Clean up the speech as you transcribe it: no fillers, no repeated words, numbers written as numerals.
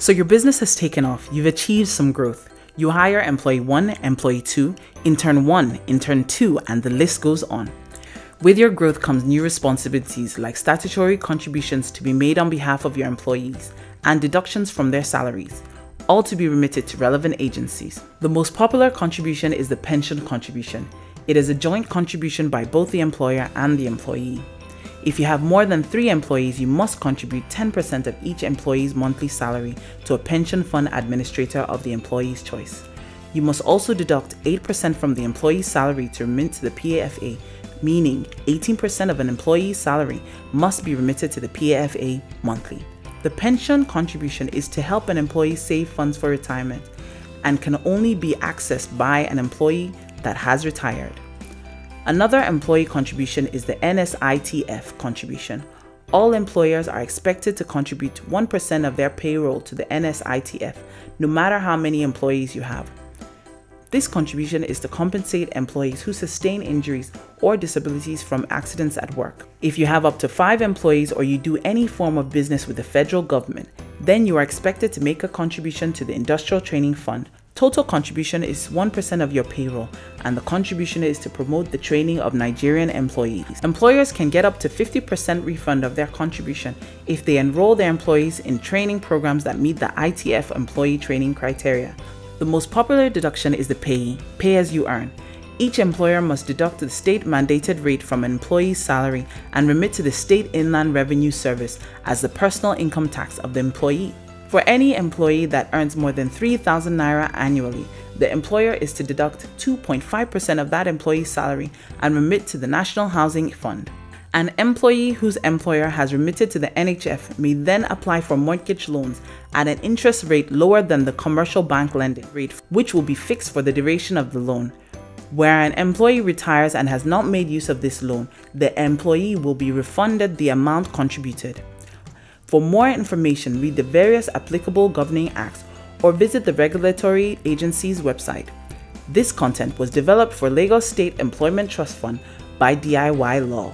So your business has taken off, you've achieved some growth. You hire employee 1, employee 2, intern 1, intern 2, and the list goes on. With your growth comes new responsibilities like statutory contributions to be made on behalf of your employees and deductions from their salaries, all to be remitted to relevant agencies. The most popular contribution is the pension contribution. It is a joint contribution by both the employer and the employee. If you have more than 3 employees, you must contribute 10% of each employee's monthly salary to a pension fund administrator of the employee's choice. You must also deduct 8% from the employee's salary to remit to the PAFA, meaning 18% of an employee's salary must be remitted to the PAFA monthly. The pension contribution is to help an employee save funds for retirement and can only be accessed by an employee that has retired. Another employee contribution is the NSITF contribution. All employers are expected to contribute 1% of their payroll to the NSITF, no matter how many employees you have. This contribution is to compensate employees who sustain injuries or disabilities from accidents at work. If you have up to 5 employees or you do any form of business with the federal government, then you are expected to make a contribution to the Industrial Training Fund. Total contribution is 1% of your payroll, and the contribution is to promote the training of Nigerian employees. Employers can get up to 50% refund of their contribution if they enroll their employees in training programs that meet the ITF employee training criteria. The most popular deduction is the pay as you earn. Each employer must deduct the state-mandated rate from an employee's salary and remit to the State Inland Revenue Service as the personal income tax of the employee. For any employee that earns more than 3,000 naira annually, the employer is to deduct 2.5% of that employee's salary and remit to the National Housing Fund. An employee whose employer has remitted to the NHF may then apply for mortgage loans at an interest rate lower than the commercial bank lending rate, which will be fixed for the duration of the loan. Where an employee retires and has not made use of this loan, the employee will be refunded the amount contributed. For more information, read the various applicable governing acts or visit the regulatory agency's website. This content was developed for Lagos State Employment Trust Fund by DIY Law.